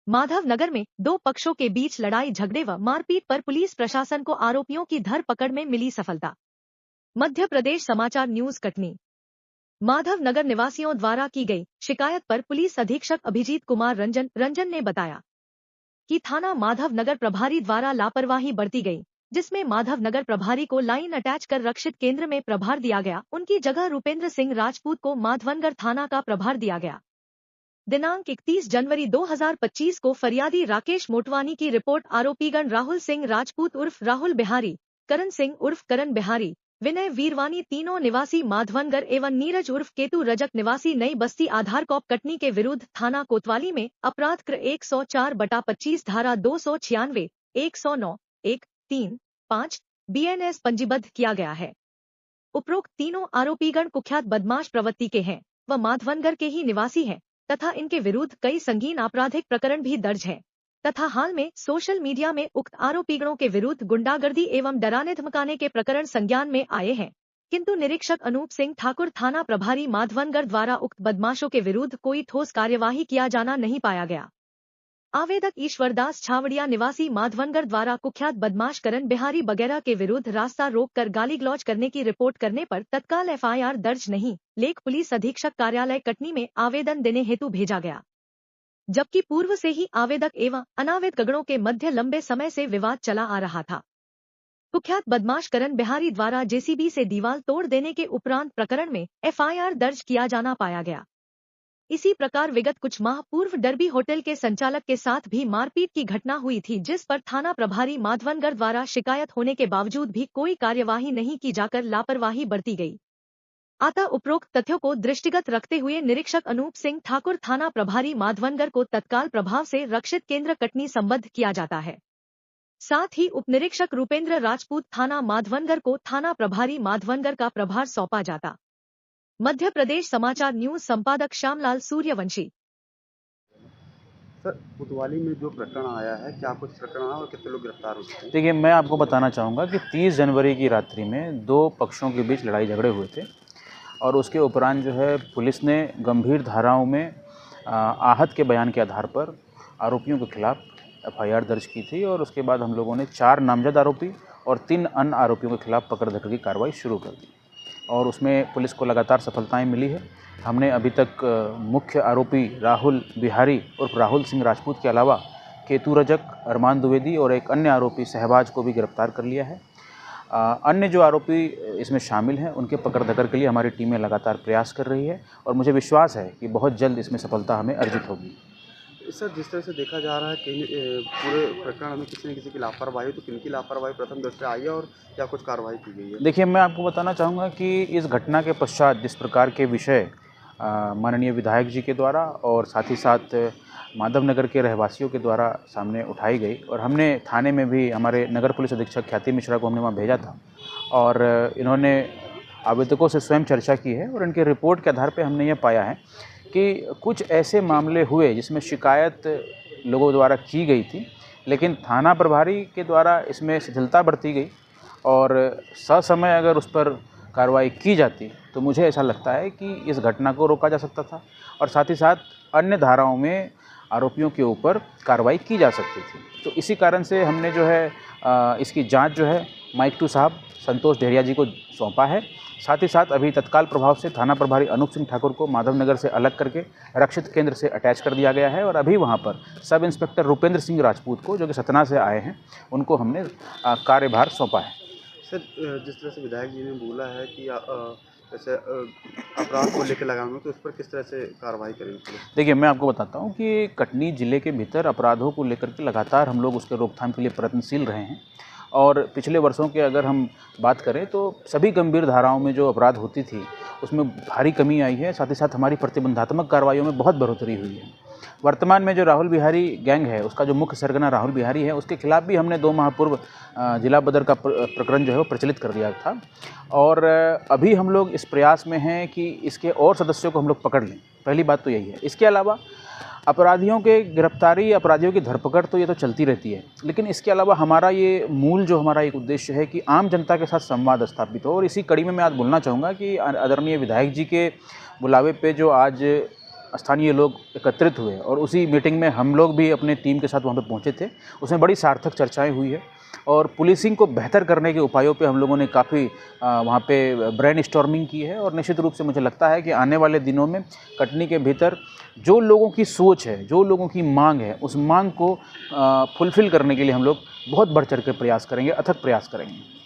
माधव नगर में दो पक्षों के बीच लड़ाई झगड़े व मारपीट पर पुलिस प्रशासन को आरोपियों की धरपकड़ में मिली सफलता। मध्य प्रदेश समाचार न्यूज कटनी। माधव नगर निवासियों द्वारा की गई शिकायत पर पुलिस अधीक्षक अभिजीत कुमार रंजन ने बताया कि थाना माधव नगर प्रभारी द्वारा लापरवाही बरती गई, जिसमें माधव नगर प्रभारी को लाइन अटैच कर रक्षित केंद्र में प्रभार दिया गया। उनकी जगह रुपेंद्र सिंह राजपूत को माधवनगर थाना का प्रभार दिया गया। दिनांक 31 जनवरी 2025 को फरियादी राकेश मोटवानी की रिपोर्ट आरोपीगण राहुल सिंह राजपूत उर्फ राहुल बिहारी, करण सिंह उर्फ करण बिहारी, विनय वीरवानी तीनों निवासी माधवनगर एवं नीरज उर्फ केतु रजक निवासी नई बस्ती आधार कॉप कटनी के विरुद्ध थाना कोतवाली में अपराध क्र 104/25 धारा 296, 109, 1, 3, 5 BNS पंजीबद्ध किया गया है। उपरोक्त तीनों आरोपीगण कुख्यात बदमाश प्रवृत्ति के हैं व माधवनगर के ही निवासी हैं तथा इनके विरुद्ध कई संगीन आपराधिक प्रकरण भी दर्ज हैं तथा हाल में सोशल मीडिया में उक्त आरोपीगणों के विरुद्ध गुंडागर्दी एवं डराने धमकाने के प्रकरण संज्ञान में आए हैं, किंतु निरीक्षक अनूप सिंह ठाकुर थाना प्रभारी माधवनगर द्वारा उक्त बदमाशों के विरुद्ध कोई ठोस कार्यवाही किया जाना नहीं पाया गया। आवेदक ईश्वरदास छावड़िया निवासी माधवनगर द्वारा कुख्यात बदमाश करण बिहारी वगैरह के विरुद्ध रास्ता रोक कर गाली गलौज करने की रिपोर्ट करने पर तत्काल FIR दर्ज नहीं, लेख पुलिस अधीक्षक कार्यालय कटनी में आवेदन देने हेतु भेजा गया, जबकि पूर्व से ही आवेदक एवं अनावेदकगणों के मध्य लंबे समय से विवाद चला आ रहा था। कुख्यात बदमाश करण बिहारी द्वारा JCB से दीवार तोड़ देने के उपरांत प्रकरण में FIR दर्ज किया जाना पाया गया। इसी प्रकार विगत कुछ माह पूर्व डर्बी होटल के संचालक के साथ भी मारपीट की घटना हुई थी, जिस पर थाना प्रभारी माधवनगर द्वारा शिकायत होने के बावजूद भी कोई कार्यवाही नहीं की जाकर लापरवाही बरती गई। अतः उपरोक्त तथ्यों को दृष्टिगत रखते हुए निरीक्षक अनूप सिंह ठाकुर थाना प्रभारी माधवनगर को तत्काल प्रभाव से रक्षित केंद्र कटनी संबद्ध किया जाता है। साथ ही उप निरीक्षक रुपेंद्र राजपूत थाना माधवनगर को थाना प्रभारी माधवनगर का प्रभार सौंपा जाता। मध्य प्रदेश समाचार न्यूज संपादक श्यामलाल सूर्यवंशी। सर, कोतवाली में जो प्रकरण आया है, क्या कुछ प्रकरण आया और कितने लोग गिरफ्तार हो चुके हैं? देखिए, मैं आपको बताना चाहूँगा कि 30 जनवरी की रात्रि में दो पक्षों के बीच लड़ाई झगड़े हुए थे और उसके उपरांत जो है पुलिस ने गंभीर धाराओं में आहत के बयान के आधार पर आरोपियों के खिलाफ FIR दर्ज की थी और उसके बाद हम लोगों ने 4 नामजद आरोपी और 3 अन्य आरोपियों के खिलाफ पकड़ धकड़ की कार्रवाई शुरू कर दी और उसमें पुलिस को लगातार सफलताएं मिली है। हमने अभी तक मुख्य आरोपी राहुल बिहारी उर्फ राहुल सिंह राजपूत के अलावा केतु रजक, अरमान द्विवेदी और एक अन्य आरोपी सहबाज को भी गिरफ्तार कर लिया है। अन्य जो आरोपी इसमें शामिल हैं उनके पकड़ धकड़ के लिए हमारी टीमें लगातार प्रयास कर रही है और मुझे विश्वास है कि बहुत जल्द इसमें सफलता हमें अर्जित होगी। सर, जिस तरह से देखा जा रहा है कि पूरे प्रकरण में किसी न किसी की लापरवाही, तो किनकी लापरवाही प्रथम दृष्टया आई है और क्या कुछ कार्रवाई की गई है? देखिए, मैं आपको बताना चाहूँगा कि इस घटना के पश्चात जिस प्रकार के विषय माननीय विधायक जी के द्वारा और साथ ही साथ माधवनगर के रहवासियों के द्वारा सामने उठाई गई और हमने थाने में भी हमारे नगर पुलिस अधीक्षक ख्याति मिश्रा को हमने वहाँ भेजा था और इन्होंने आवेदकों से स्वयं चर्चा की है और इनके रिपोर्ट के आधार पर हमने ये पाया है कि कुछ ऐसे मामले हुए जिसमें शिकायत लोगों द्वारा की गई थी, लेकिन थाना प्रभारी के द्वारा इसमें शिथिलता बरती गई और ससमय अगर उस पर कार्रवाई की जाती तो मुझे ऐसा लगता है कि इस घटना को रोका जा सकता था और साथ ही साथ अन्य धाराओं में आरोपियों के ऊपर कार्रवाई की जा सकती थी। तो इसी कारण से हमने जो है इसकी जांच जो है माइक 2 साहब संतोष डेहरिया जी को सौंपा है। साथ ही साथ अभी तत्काल प्रभाव से थाना प्रभारी अनूप सिंह ठाकुर को माधवनगर से अलग करके रक्षित केंद्र से अटैच कर दिया गया है और अभी वहां पर सब इंस्पेक्टर रुपेंद्र सिंह राजपूत को, जो कि सतना से आए हैं, उनको हमने कार्यभार सौंपा है। सर, जिस तरह से विधायक जी ने बोला है कि जैसे अपराध को लेकर लगाएंगे, तो उस पर किस तरह से कार्रवाई करेंगे? देखिए, मैं आपको बताता हूँ कि कटनी जिले के भीतर अपराधों को लेकर के लगातार हम लोग उसके रोकथाम के लिए प्रयत्नशील रहे हैं और पिछले वर्षों के अगर हम बात करें तो सभी गंभीर धाराओं में जो अपराध होती थी उसमें भारी कमी आई है। साथ ही साथ हमारी प्रतिबंधात्मक कार्रवाइयों में बहुत बढ़ोतरी हुई है। वर्तमान में जो राहुल बिहारी गैंग है, उसका जो मुख्य सरगना राहुल बिहारी है, उसके खिलाफ भी हमने 2 माह पूर्व जिला बदर का प्रकरण जो है वो प्रचलित कर दिया था और अभी हम लोग इस प्रयास में हैं कि इसके और सदस्यों को हम लोग पकड़ लें। पहली बात तो यही है। इसके अलावा अपराधियों के गिरफ्तारी, अपराधियों की धरपकड़ तो ये तो चलती रहती है, लेकिन इसके अलावा हमारा ये मूल जो हमारा एक उद्देश्य है कि आम जनता के साथ संवाद स्थापित हो और इसी कड़ी में मैं आज बोलना चाहूँगा कि आदरणीय विधायक जी के बुलावे पे जो आज स्थानीय लोग एकत्रित हुए और उसी मीटिंग में हम लोग भी अपने टीम के साथ वहाँ पे पहुँचे थे। उसमें बड़ी सार्थक चर्चाएं हुई है और पुलिसिंग को बेहतर करने के उपायों पे हम लोगों ने काफ़ी वहाँ पे ब्रेनस्टॉर्मिंग की है और निश्चित रूप से मुझे लगता है कि आने वाले दिनों में कटनी के भीतर जो लोगों की सोच है, जो लोगों की मांग है, उस मांग को फुलफ़िल करने के लिए हम लोग बहुत बढ़ चढ़ के प्रयास करेंगे, अथक प्रयास करेंगे।